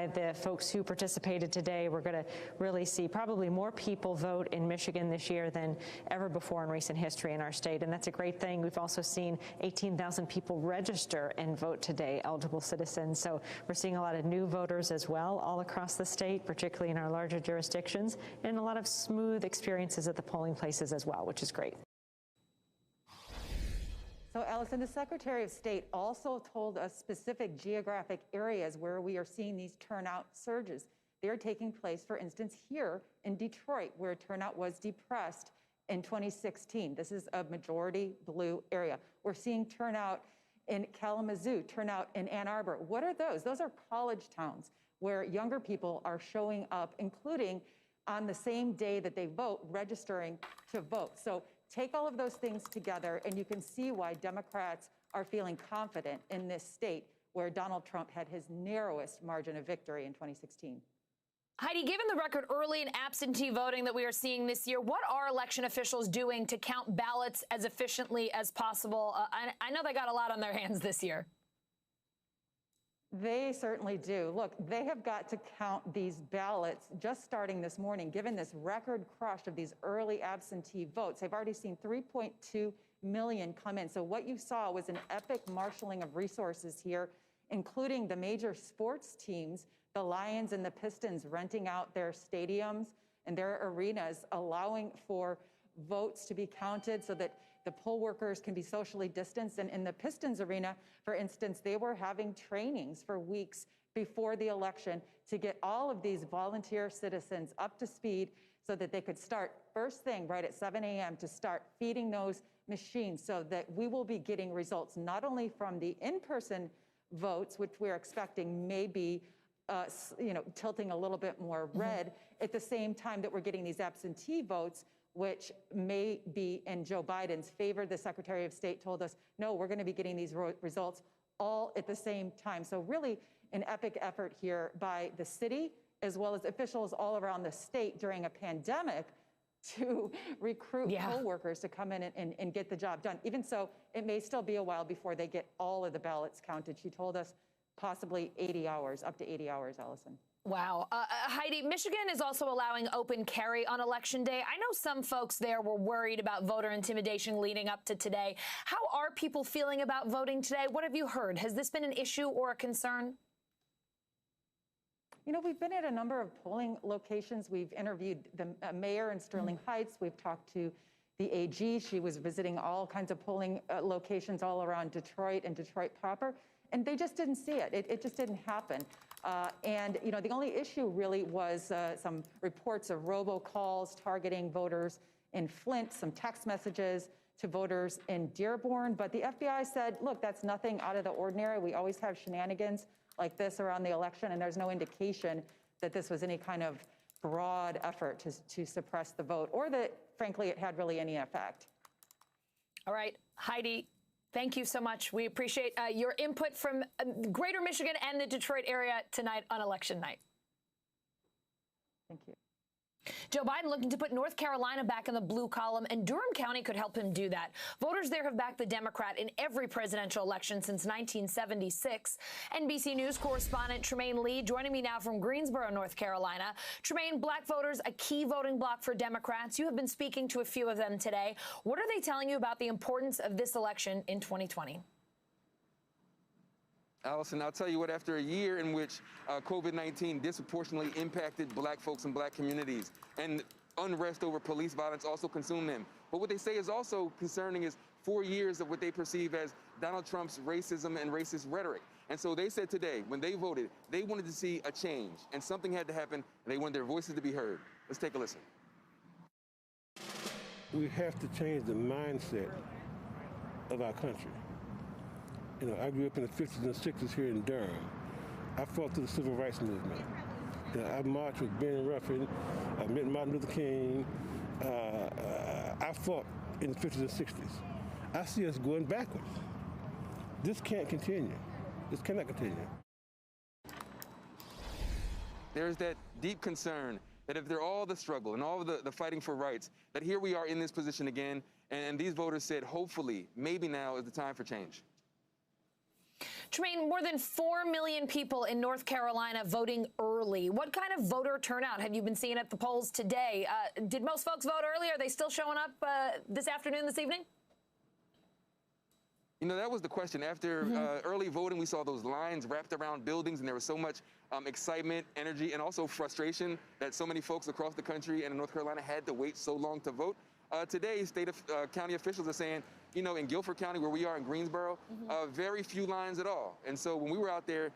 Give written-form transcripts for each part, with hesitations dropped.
by the folks who participated today. We're going to really see probably more people vote in Michigan this year than ever before in recent history in our state, and that's a great thing. We've also seen 18,000 people register and vote today, eligible citizens. So we're seeing a lot of new voters as well all across the state, particularly in our larger jurisdictions, and a lot of smooth experiences at the polling places as well, which is great. So, Allison, the Secretary of State also told us specific geographic areas where we are seeing these turnout surges. They are taking place, for instance, here in Detroit, where turnout was depressed in 2016. This is a majority blue area. We're seeing turnout in Kalamazoo, turnout in Ann Arbor. What are those? Those are college towns where younger people are showing up, including on the same day that they vote, registering to vote. So take all of those things together, and you can see why Democrats are feeling confident in this state where Donald Trump had his narrowest margin of victory in 2016. Heidi, given the record early and absentee voting that we are seeing this year, what are election officials doing to count ballots as efficiently as possible? I know they got a lot on their hands this year. They certainly do. Look, they have got to count these ballots just starting this morning. Given this record crush of these early absentee votes, they've already seen 3.2 million come in. So what you saw was an epic marshaling of resources here, including the major sports teams, the Lions and the Pistons renting out their stadiums and their arenas, allowing for votes to be counted so that the poll workers can be socially distanced. And in the Pistons arena, for instance, they were having trainings for weeks before the election to get all of these volunteer citizens up to speed so that they could start first thing right at 7 a.m. to start feeding those machines so that we will be getting results not only from the in-person votes, which we're expecting may be tilting a little bit more red, at the same time that we're getting these absentee votes, which may be in Joe Biden's favor. The Secretary of State told us, no, we're going to be getting these results all at the same time. So really an epic effort here by the city, as well as officials all around the state during a pandemic to recruit poll workers to come in and get the job done. Even so, it may still be a while before they get all of the ballots counted. She told us possibly 80 hours, up to 80 hours, Allison. Wow. Heidi, Michigan is also allowing open carry on Election Day. I know some folks there were worried about voter intimidation leading up to today. How are people feeling about voting today? What have you heard? Has this been an issue or a concern? You know, we've been at a number of polling locations. We've interviewed the mayor in Sterling Heights. We've talked to the AG. She was visiting all kinds of polling locations all around Detroit and Detroit proper, and they just didn't see it. It just didn't happen. And, you know, the only issue really was some reports of robocalls targeting voters in Flint, some text messages to voters in Dearborn. But the FBI said, look, that's nothing out of the ordinary. We always have shenanigans like this around the election, and there's no indication that this was any kind of broad effort to suppress the vote, or that, frankly, it had really any effect. All right, Heidi, thank you so much. We appreciate your input from Greater Michigan and the Detroit area tonight on election night. Thank you. Joe Biden looking to put North Carolina back in the blue column, and Durham County could help him do that. Voters there have backed the Democrat in every presidential election since 1976. NBC News correspondent Tremaine Lee joining me now from Greensboro, North Carolina. Tremaine, black voters, a key voting bloc for Democrats. You have been speaking to a few of them today. What are they telling you about the importance of this election in 2020? Allison, I'll tell you what, after a year in which COVID-19 disproportionately impacted black folks and black communities, and unrest over police violence also consumed them. But what they say is also concerning is 4 years of what they perceive as Donald Trump's racism and racist rhetoric. And so they said today, when they voted, they wanted to see a change, and something had to happen, and they wanted their voices to be heard. Let's take a listen. We have to change the mindset of our country. You know, I grew up in the 50s and 60s here in Durham. I fought through the civil rights movement. You know, I marched with Ben Ruffin. I met Martin Luther King. I fought in the 50s and 60s. I see us going backwards. This can't continue. This cannot continue. There's that deep concern that if they're all the struggle and all the fighting for rights, that here we are in this position again, and these voters said, hopefully, maybe now is the time for change. Tremaine, more than 4 million people in North Carolina voting early. What kind of voter turnout have you been seeing at the polls today? Did most folks vote early? Are they still showing up this afternoon, this evening? You know, that was the question. After early voting, we saw those lines wrapped around buildings, and there was so much excitement, energy, and also frustration that so many folks across the country and in North Carolina had to wait so long to vote. Today, county officials are saying, you know, in Guilford County, where we are in Greensboro, very few lines at all. And so when we were out there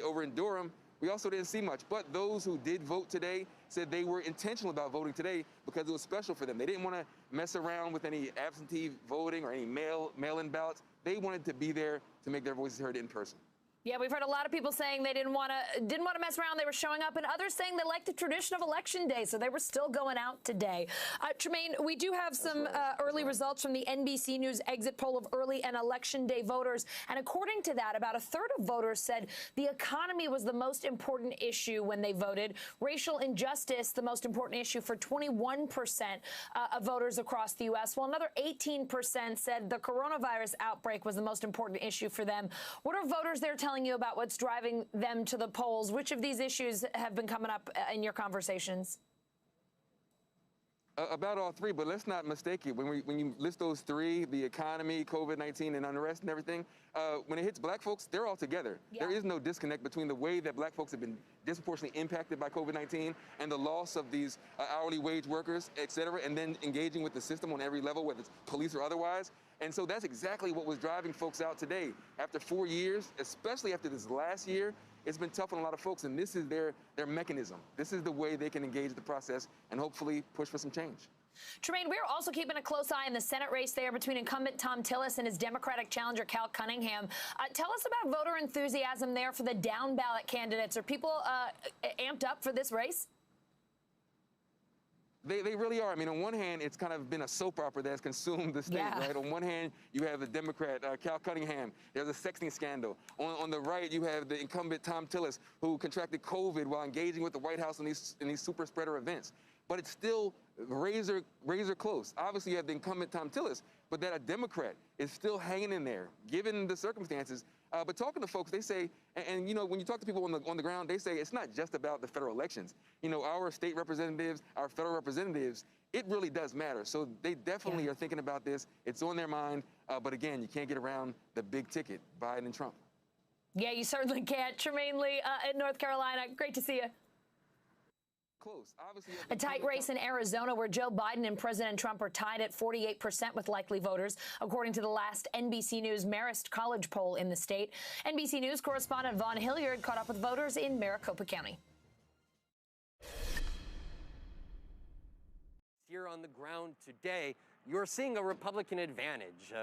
over in Durham, we also didn't see much. But those who did vote today said they were intentional about voting today because it was special for them. They didn't want to mess around with any absentee voting or any mail-in ballots. They wanted to be there to make their voices heard in person. Yeah, we've heard a lot of people saying they didn't want to mess around. They were showing up, and others saying they liked the tradition of Election Day, so they were still going out today. Tremaine, we do have some early results from the NBC News exit poll of early and Election Day voters, and according to that, about a third of voters said the economy was the most important issue when they voted. Racial injustice, the most important issue for 21% of voters across the U.S., while another 18% said the coronavirus outbreak was the most important issue for them. What are voters there telling you about what's driving them to the polls? Which of these issues have been coming up in your conversations? About all three, but let's not mistake it. When you list those three, the economy, COVID-19, and unrest and everything, when it hits black folks, they're all together. Yeah. There is no disconnect between the way that black folks have been disproportionately impacted by COVID-19 and the loss of these hourly wage workers, et cetera, and then engaging with the system on every level, whether it's police or otherwise. And so that's exactly what was driving folks out today. After 4 years, especially after this last year, it's been tough on a lot of folks, and this is their mechanism. This is the way they can engage the process and hopefully push for some change. Tremaine, we're also keeping a close eye on the Senate race there between incumbent Thom Tillis and his Democratic challenger Cal Cunningham. Tell us about voter enthusiasm there for the down-ballot candidates. Are people amped up for this race? They really are. I mean, on one hand, it's kind of been a soap opera that's consumed the state, right? On one hand, you have the Democrat, Cal Cunningham. There's a sexting scandal. On the right, you have the incumbent Thom Tillis, who contracted COVID while engaging with the White House in these super spreader events. But it's still razor close. Obviously, you have the incumbent Thom Tillis, but that a Democrat is still hanging in there, given the circumstances. But talking to folks, they say, and you know, when you talk to people on the ground, they say it's not just about the federal elections. You know, our state representatives, our federal representatives, it really does matter. So they definitely are thinking about this. It's on their mind. But again, you can't get around the big ticket, Biden and Trump. Yeah, you certainly can't. Tremaine Lee in North Carolina, great to see you. Close. Obviously, a tight race in Arizona where Joe Biden and President Trump are tied at 48% with likely voters, according to the last NBC News Marist College poll in the state. NBC News correspondent Vaughn Hilliard caught up with voters in Maricopa County. Here on the ground today, you're seeing a Republican advantage.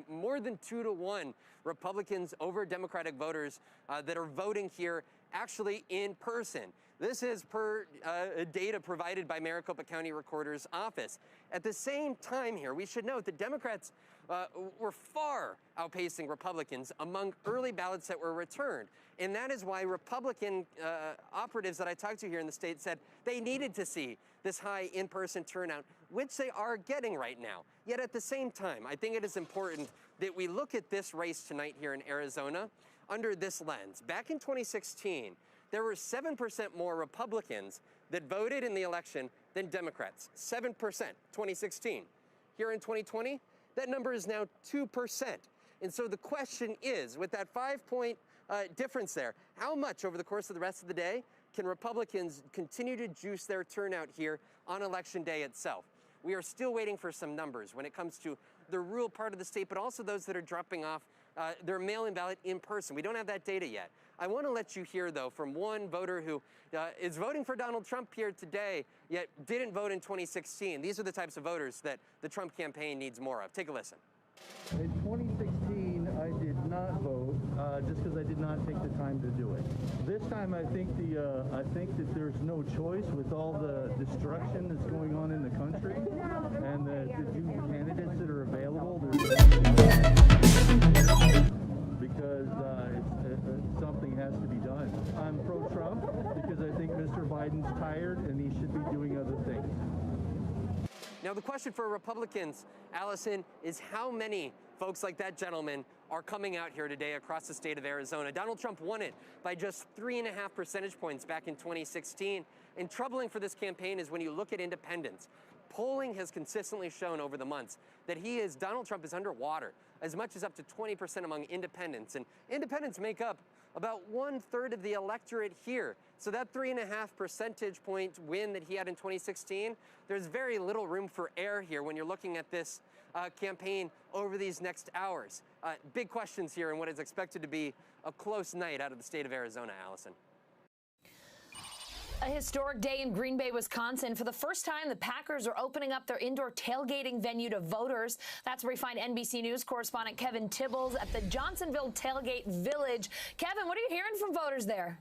More than 2-to-1 Republicans over Democratic voters that are voting here actually in person. This is per data provided by Maricopa County Recorder's Office. At the same time here, we should note that Democrats were far outpacing Republicans among early ballots that were returned. And that is why Republican operatives that I talked to here in the state said they needed to see this high in-person turnout, which they are getting right now. Yet at the same time, I think it is important that we look at this race tonight here in Arizona under this lens. Back in 2016, there were 7% more Republicans that voted in the election than Democrats. 7%, 2016. Here in 2020, that number is now 2%. And so the question is, with that 5-point difference there, how much over the course of the rest of the day can Republicans continue to juice their turnout here on Election Day itself? We are still waiting for some numbers when it comes to the rural part of the state, but also those that are dropping off their mail-in ballot in person. We don't have that data yet. I want to let you hear, though, from one voter who is voting for Donald Trump here today, yet didn't vote in 2016. These are the types of voters that the Trump campaign needs more of. Take a listen. In 2016, I did not vote just because I did not take the time to do it. This time, I think that there's no choice with all the destruction that's going on in the country, and the two candidates that are available. Because something has to be done. I'm pro-Trump because I think Mr. Biden's tired and he should be doing other things. Now, the question for Republicans, Allison, is how many folks like that gentleman are coming out here today across the state of Arizona. Donald Trump won it by just 3.5 percentage points back in 2016. And troubling for this campaign is when you look at independents. Polling has consistently shown over the months that Donald Trump is underwater, as much as up to 20% among independents. And independents make up about 1/3 of the electorate here. So that 3.5 percentage point win that he had in 2016, there's very little room for error here when you're looking at this campaign over these next hours. Big questions here in what is expected to be a close night out of the state of Arizona, Allison. A historic day in Green Bay, Wisconsin. For the first time, the Packers are opening up their indoor tailgating venue to voters. That's where we find NBC News correspondent Kevin Tibbles at the Johnsonville Tailgate Village. Kevin, what are you hearing from voters there?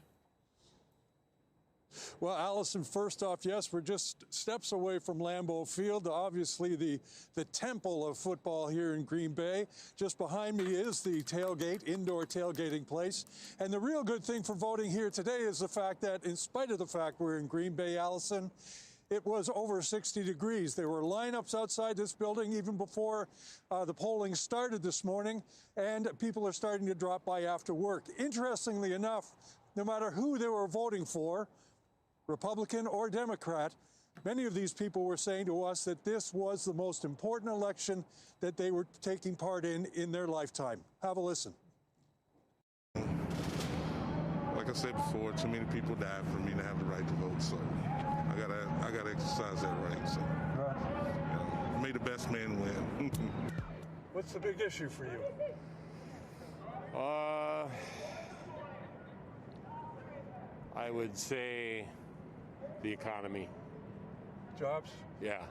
Well, Allison, first off, yes, we're just steps away from Lambeau Field, obviously the temple of football here in Green Bay. Just behind me is the tailgate, indoor tailgating place. And the real good thing for voting here today is the fact that, in spite of the fact we're in Green Bay, Allison, it was over 60 degrees. There were lineups outside this building even before the polling started this morning, and people are starting to drop by after work. Interestingly enough, no matter who they were voting for, Republican or Democrat, many of these people were saying to us that this was the most important election that they were taking part in their lifetime. Have a listen. Like I said before, too many people died for me to have the right to vote, so I gotta exercise that right. So, may the best man win. What's the big issue for you? I would say the economy. Jobs? Yeah.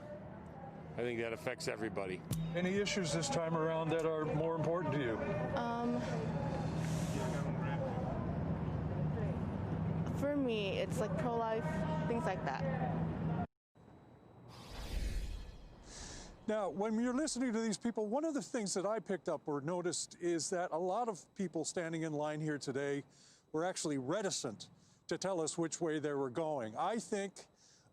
I think that affects everybody. Any issues this time around that are more important to you? For me, it's like pro-life, things like that. Now, when you're listening to these people, one of the things that I picked up or noticed is that a lot of people standing in line here today were actually reticent to tell us which way they were going. I think,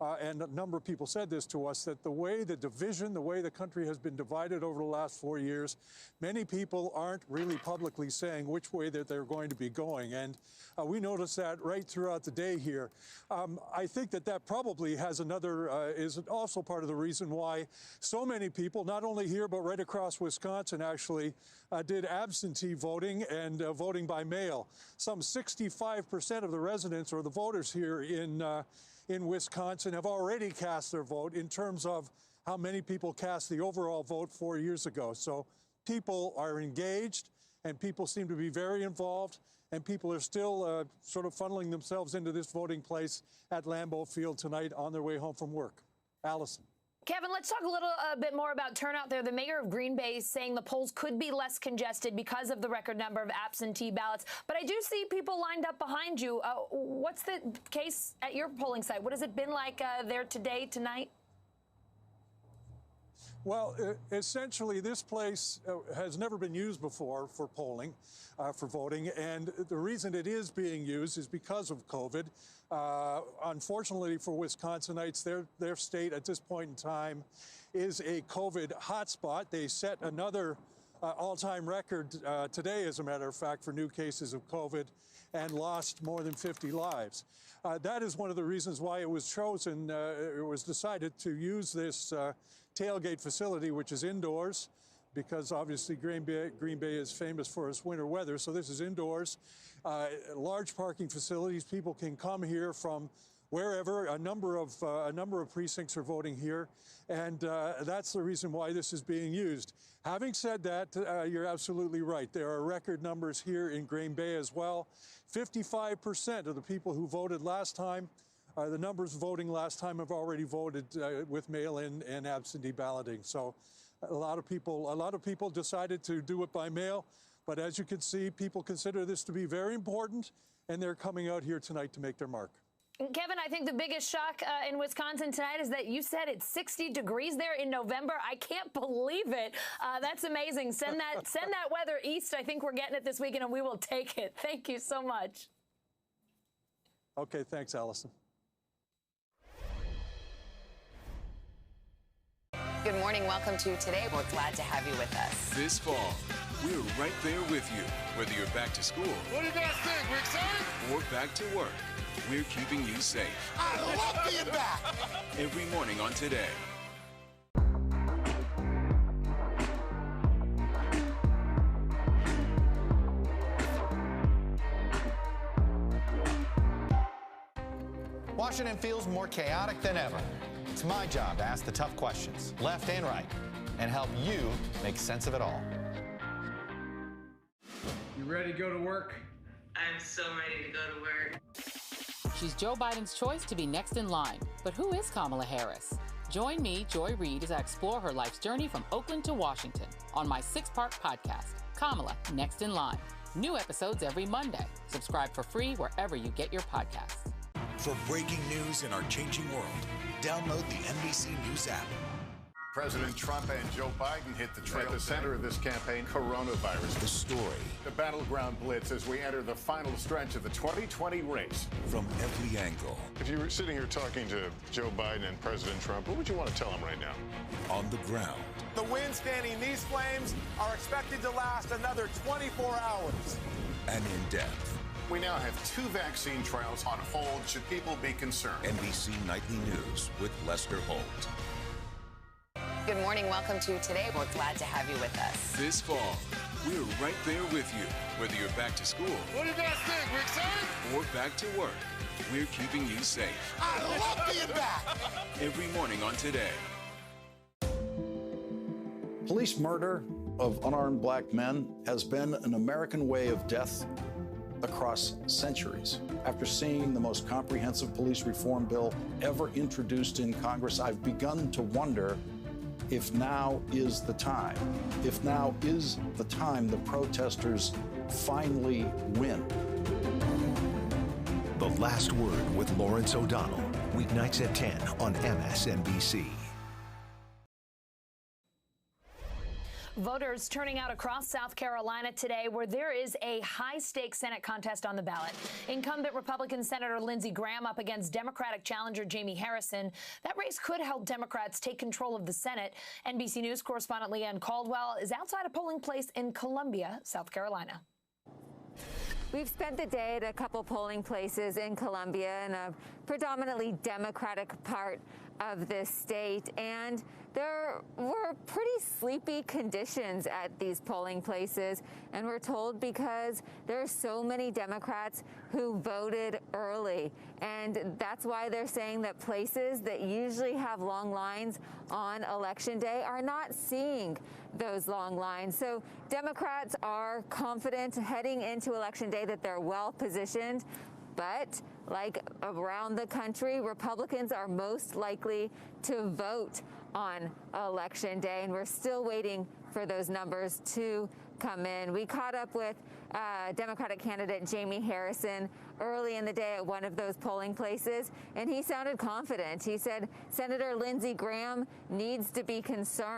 and a number of people said this to us, that the way the country has been divided over the last 4 years, many people aren't really publicly saying which way that they're going to be going. And we noticed that right throughout the day here. I think that probably has is also part of the reason why so many people, not only here, but right across Wisconsin, actually did absentee voting and voting by mail. Some 65% of the residents or the voters here in Wisconsin have already cast their vote in terms of how many people cast the overall vote 4 years ago. So people are engaged, and people seem to be very involved, and people are still sort of funneling themselves into this voting place at Lambeau Field tonight on their way home from work. Allison. Kevin, let's talk a little bit more about turnout there. The mayor of Green Bay is saying the polls could be less congested because of the record number of absentee ballots. But I do see people lined up behind you. What's the case at your polling site? What has it been like there today, tonight? Well, essentially, this place has never been used before for polling, for voting. And the reason it is being used is because of COVID. Unfortunately for Wisconsinites, their state at this point in time is a COVID hotspot. They set another all-time record today, as a matter of fact, for new cases of COVID and lost more than 50 lives. That is one of the reasons why it was chosen, it was decided to use this tailgate facility, which is indoors, because obviously Green Bay is famous for its winter weather. So this is indoors, large parking facilities. People can come here from wherever. A number of precincts are voting here, and that's the reason why this is being used. Having said that, you're absolutely right. There are record numbers here in Green Bay as well. 55% of the people who voted last time, the numbers voting last time, have already voted with mail-in and absentee balloting. So a lot of people decided to do it by mail. But as you can see, people consider this to be very important, and they're coming out here tonight to make their mark. Kevin, I think the biggest shock in Wisconsin tonight is that you said it's 60 degrees there in November. I can't believe it. That's amazing. Send that weather east. I think we're getting it this weekend, and we will take it. Thank you so much. Okay, thanks, Allison. Good morning. Welcome to Today. We're glad to have you with us. This fall, We're right there with you, whether you're back to school. What do you guys think? We're excited? Or back to work. We're keeping you safe. I love being back. Every morning on Today. Washington feels more chaotic than ever. It's my job to ask the tough questions, left and right, and help you make sense of it all. You ready to go to work? I'm so ready to go to work. She's Joe Biden's choice to be next in line. But who is Kamala Harris? Join me, Joy Reid, as I explore her life's journey from Oakland to Washington on my 6-part podcast, Kamala Next in Line. New episodes every Monday. Subscribe for free wherever you get your podcasts. For breaking news in our changing world, download the NBC News app. President Trump and Joe Biden hit the trail. At the center of this campaign, coronavirus. The story. The battleground blitz as we enter the final stretch of the 2020 race. From every angle. If you were sitting here talking to Joe Biden and President Trump, what would you want to tell them right now? On the ground. The wind fanning these flames are expected to last another 24 hours. And in depth. We now have 2 vaccine trials on hold. Should people be concerned? NBC Nightly News with Lester Holt. Good morning. Welcome to Today. We're glad to have you with us. This fall, we're right there with you, whether you're back to school. What do you guys think? We're excited? Or back to work. We're keeping you safe. I love being back. Every morning on Today. Police murder of unarmed black men has been an American way of death across centuries. After seeing the most comprehensive police reform bill ever introduced in Congress, I've begun to wonder if now is the time. If now is the time the protesters finally win. The Last Word with Lawrence O'Donnell. Weeknights at 10 on MSNBC. Voters turning out across South Carolina today where there is a high-stakes Senate contest on the ballot. Incumbent Republican Senator Lindsey Graham up against Democratic challenger Jamie Harrison. That race could help Democrats take control of the Senate. NBC News correspondent Leanne Caldwell is outside a polling place in Columbia, South Carolina. We've spent the day at a couple polling places in Columbia in a predominantly Democratic part of this state, and there were pretty sleepy conditions at these polling places, and we're told because there are so many Democrats who voted early, and that's why they're saying that places that usually have long lines on Election Day are not seeing those long lines. So Democrats are confident heading into Election Day that they're well positioned. But like around the country, Republicans are most likely to vote on Election Day, and we're still waiting for those numbers to come in. We caught up with Democratic candidate Jamie Harrison early in the day at one of those polling places, and he sounded confident. He said Senator Lindsey Graham needs to be concerned.